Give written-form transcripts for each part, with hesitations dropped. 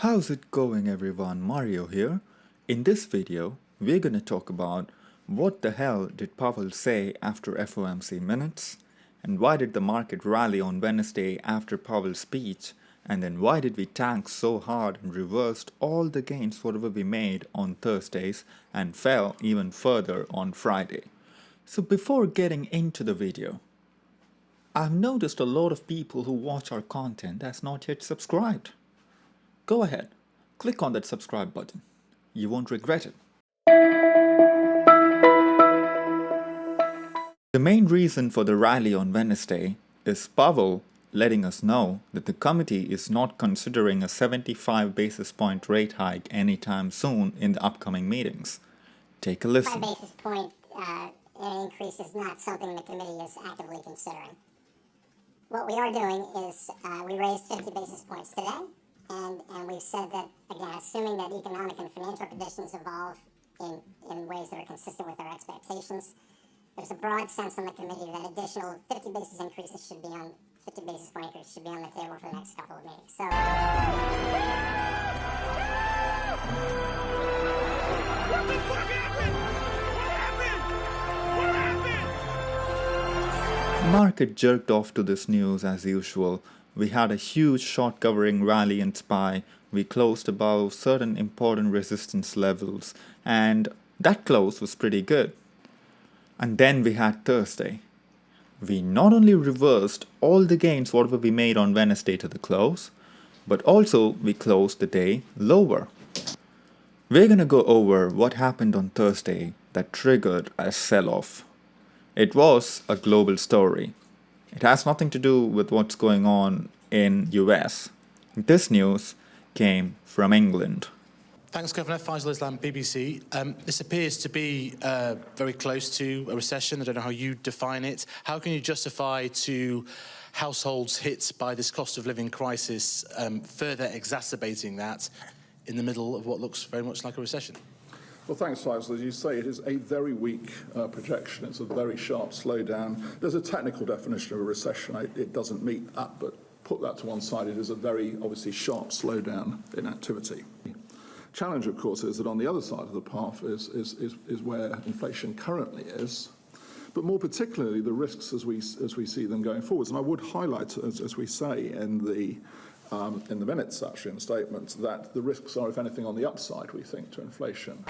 How's it going everyone, Mario here. In this video, we're gonna talk about what the hell did Powell say after FOMC minutes, and why did the market rally on Wednesday after Powell's speech, and then why did we tank so hard and reversed all the gains whatever we made on Thursdays and fell even further on Friday. So before getting into the video, I've noticed a lot of people who watch our content that's not yet subscribed. Go ahead, click on that subscribe button. You won't regret it. The main reason for the rally on Wednesday is Powell letting us know that the committee is not considering a 75 basis point rate hike anytime soon in the upcoming meetings. Take a listen. 5 basis point increase is not something the committee is actively considering. What we are doing is we raised 50 basis points today. And we've said that, again, assuming that economic and financial conditions evolve in ways that are consistent with our expectations, there's a broad sense on the committee that additional 50 basis point increases should be on the table for the next couple of meetings. So, What the fuck happened? What happened? Market jerked off to this news as usual. We had a huge short covering rally in SPY. We closed above certain important resistance levels, and that close was pretty good. And then we had Thursday. We not only reversed all the gains whatever we made on Wednesday to the close, but also we closed the day lower. We're gonna go over what happened on Thursday that triggered a sell-off. It was a global story. It has nothing to do with what's going on in US. This news came from England. Thanks, Governor. Faisal Islam, BBC. This appears to be very close to a recession. I don't know how you define it. How can you justify to households hit by this cost of living crisis further exacerbating that in the middle of what looks very much like a recession? Well, thanks, Faisal. As you say, it is a very weak projection. It's a very sharp slowdown. There's a technical definition of a recession. It doesn't meet that, but put that to one side. It is a very, obviously, sharp slowdown in activity. Challenge, of course, is that on the other side of the path is where inflation currently is, but more particularly the risks as we see them going forwards. And I would highlight, as we say in the minutes, actually, in the statement, that the risks are, if anything, on the upside, we think, to inflation.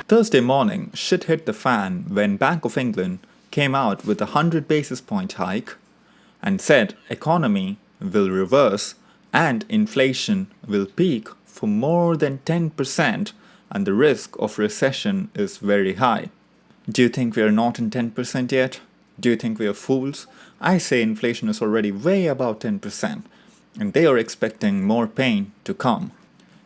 Thursday morning, shit hit the fan when Bank of England came out with a 100 basis point hike and said economy will reverse and inflation will peak for more than 10% and the risk of recession is very high. Do you think we are not in 10% yet? Do you think we are fools? I say inflation is already way above 10% and they are expecting more pain to come.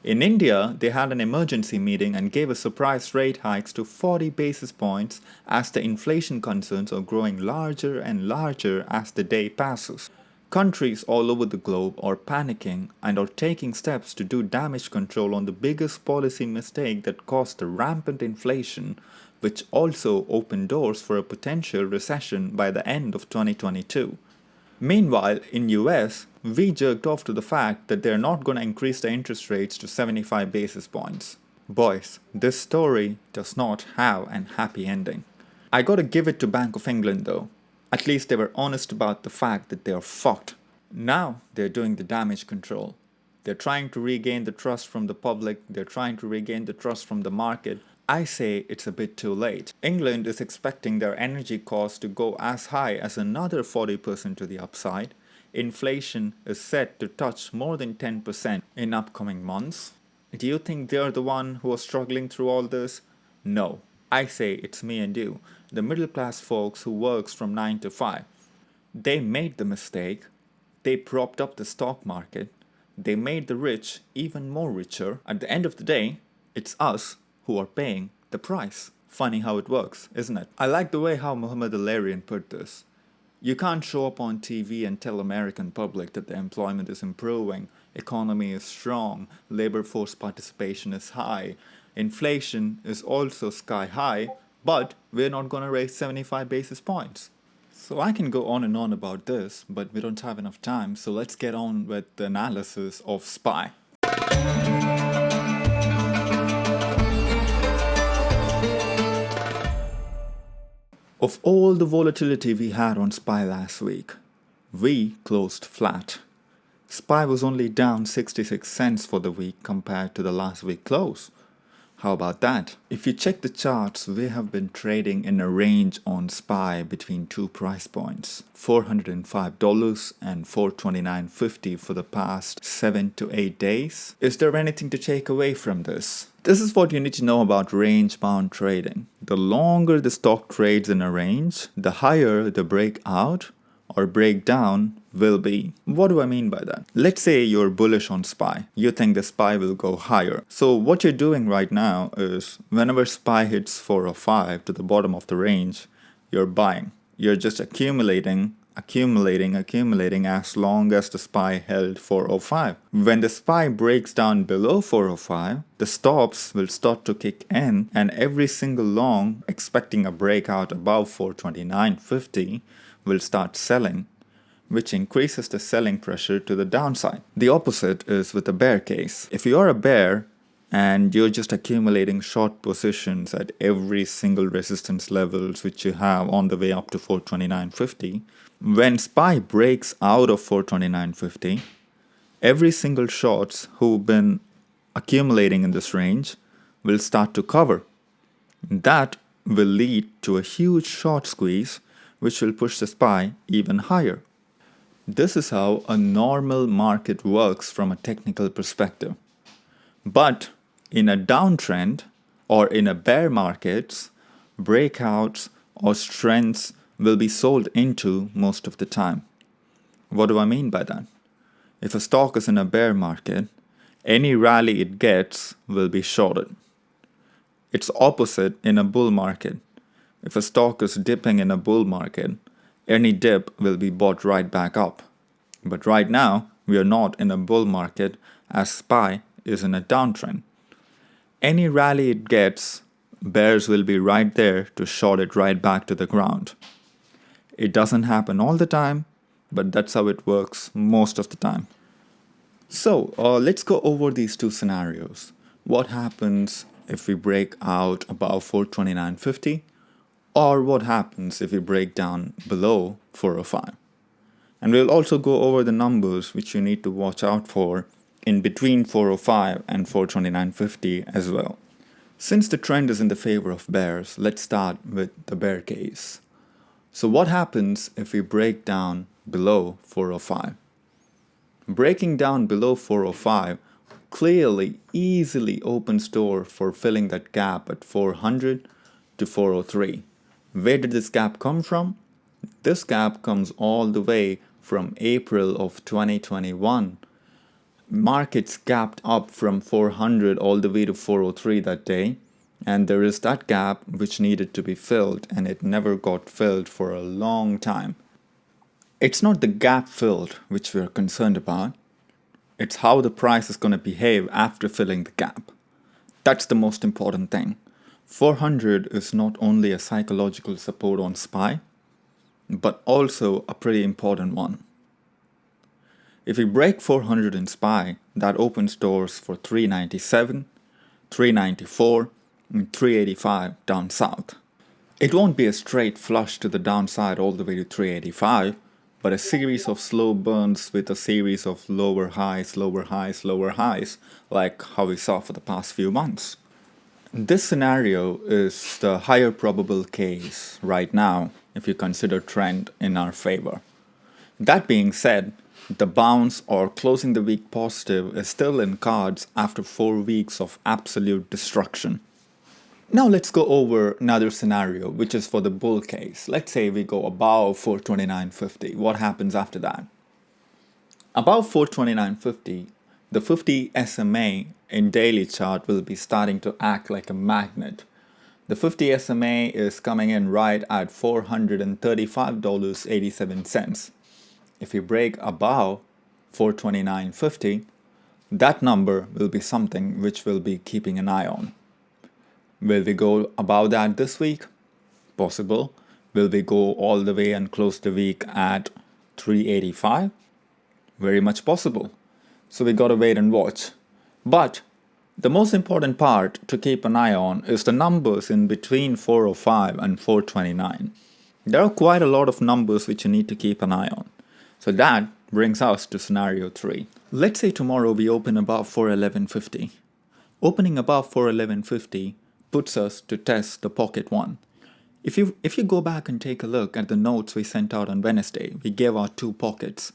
In India, they had an emergency meeting and gave a surprise rate hikes to 40 basis points as the inflation concerns are growing larger and larger as the day passes. Countries all over the globe are panicking and are taking steps to do damage control on the biggest policy mistake that caused the rampant inflation, which also opened doors for a potential recession by the end of 2022. Meanwhile, in US, we jerked off to the fact that they're not going to increase the interest rates to 75 basis points. Boys, this story does not have an happy ending. I gotta give it to Bank of England though. At least they were honest about the fact that they are fucked. Now they're doing the damage control. They're trying to regain the trust from the public. They're trying to regain the trust from the market. I say it's a bit too late. England is expecting their energy costs to go as high as another 40% to the upside. Inflation is set to touch more than 10% in upcoming months. Do you think they're the one who are struggling through all this? No. I say it's me and you, the middle class folks who works from 9 to 5. They made the mistake. They propped up the stock market. They made the rich even more richer. At the end of the day, it's us who are paying the price. Funny how it works, isn't it? I like the way how Muhammad Al-Arian put this. You can't show up on TV and tell American public that the employment is improving, economy is strong, labor force participation is high, inflation is also sky high, but we're not going to raise 75 basis points. So I can go on and on about this, but we don't have enough time, so let's get on with the analysis of SPY. Of all the volatility we had on SPY last week, we closed flat. SPY was only down 66 cents for the week compared to the last week close. How about that? If you check the charts, we have been trading in a range on SPY between two price points, $405 and $429.50 for the past 7 to 8 days. Is there anything to take away from this? This is what you need to know about range-bound trading. The longer the stock trades in a range, the higher the breakout or breakdown will be. What do I mean by that? Let's say you're bullish on SPY. You think the SPY will go higher. So what you're doing right now is whenever SPY hits 405 to the bottom of the range, you're buying. You're just accumulating as long as the SPY held 405. When the SPY breaks down below 405, the stops will start to kick in, and every single long expecting a breakout above 429.50 will start selling, which increases the selling pressure to the downside. The opposite is with a bear case. If you're a bear and you're just accumulating short positions at every single resistance levels which you have on the way up to 429.50, when SPY breaks out of 429.50, every single shorts who've been accumulating in this range will start to cover. That will lead to a huge short squeeze, which will push the SPY even higher. This is how a normal market works from a technical perspective. But in a downtrend or in a bear market, breakouts or strengths will be sold into most of the time. What do I mean by that? If a stock is in a bear market, any rally it gets will be shorted. It's opposite in a bull market. If a stock is dipping in a bull market, any dip will be bought right back up. But right now, we are not in a bull market as SPY is in a downtrend. Any rally it gets, bears will be right there to short it right back to the ground. It doesn't happen all the time, but that's how it works most of the time. So let's go over these two scenarios. What happens if we break out above 429.50? Or what happens if we break down below 405? And we'll also go over the numbers which you need to watch out for in between 405 and 429.50 as well. Since the trend is in the favor of bears, let's start with the bear case. So what happens if we break down below 405? Breaking down below 405 clearly, easily opens door for filling that gap at 400 to 403. Where did this gap come from? This gap comes all the way from April of 2021. Markets gapped up from 400 all the way to 403 that day, and there is that gap which needed to be filled, and it never got filled for a long time. It's not the gap filled which we're concerned about. It's how the price is going to behave after filling the gap. That's the most important thing. 400 is not only a psychological support on SPY, but also a pretty important one. If we break 400 in SPY, that opens doors for 397, 394, and 385 down south. It won't be a straight flush to the downside all the way to 385, but a series of slow burns with a series of lower highs, lower highs, lower highs, like how we saw for the past few months. This scenario is the higher probable case right now if you consider trend in our favor. That being said, the bounce or closing the week positive is still in cards after 4 weeks of absolute destruction. Now let's go over another scenario, which is for the bull case. Let's say we go above 429.50. What happens after that? Above 429.50, the 50 SMA in daily chart will be starting to act like a magnet. The 50 SMA is coming in right at $435.87. If we break above 429.50, that number will be something which we'll be keeping an eye on. Will we go above that this week? Possible. Will we go all the way and close the week at 385? Very much possible. So we gotta wait and watch. But the most important part to keep an eye on is the numbers in between 405 and 429. There are quite a lot of numbers which you need to keep an eye on. So that brings us to scenario 3. Let's say tomorrow we open above 411.50. Opening above 411.50 puts us to test the pocket 1. If you go back and take a look at the notes we sent out on Wednesday, we gave out 2 pockets.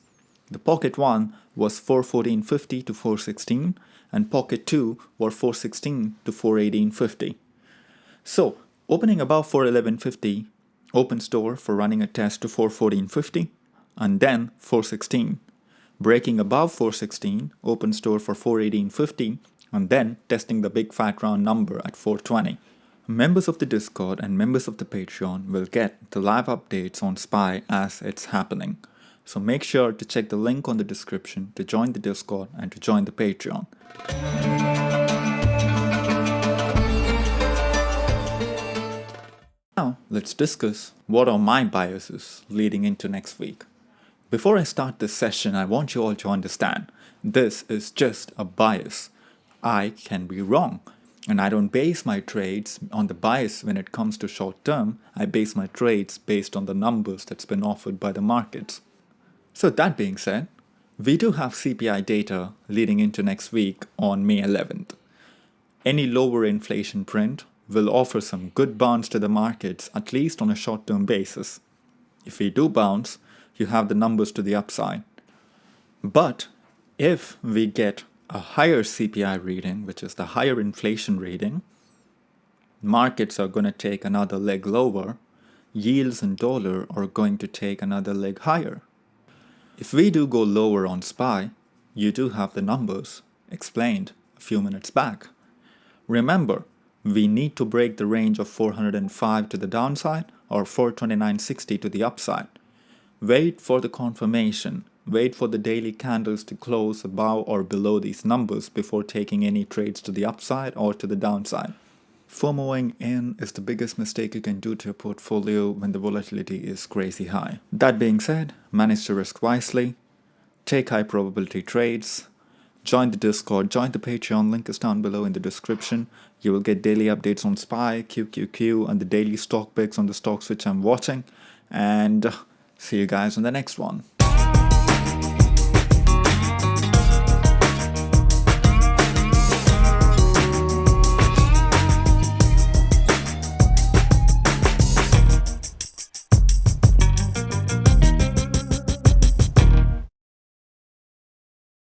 The pocket 1 was 414.50 to 416 and pocket 2 was 416 to 418.50. So opening above 411.50 opens door for running a test to 414.50 and then 416. Breaking above 416 opens door for 418.50 and then testing the big fat round number at 420. Members of the Discord and members of the Patreon will get the live updates on SPY as it's happening. So make sure to check the link on the description to join the Discord and to join the Patreon. Now let's discuss what are my biases leading into next week. Before I start this session, I want you all to understand this is just a bias. I can be wrong. And I don't base my trades on the bias when it comes to short term. I base my trades based on the numbers that's been offered by the markets. So that being said, we do have CPI data leading into next week on May 11th. Any lower inflation print will offer some good bounce to the markets, at least on a short-term basis. If we do bounce, you have the numbers to the upside. But if we get a higher CPI reading, which is the higher inflation reading, markets are going to take another leg lower, yields in dollar are going to take another leg higher. If we do go lower on SPY, you do have the numbers explained a few minutes back. Remember, we need to break the range of 405 to the downside or 429.60 to the upside. Wait for the confirmation. Wait for the daily candles to close above or below these numbers before taking any trades to the upside or to the downside. FOMOing in is the biggest mistake you can do to your portfolio when the volatility is crazy high. That being said, manage to risk wisely, take high probability trades, join the Discord, join the Patreon, link is down below in the description. You will get daily updates on SPY, QQQ, and the daily stock picks on the stocks which I'm watching. And see you guys on the next one.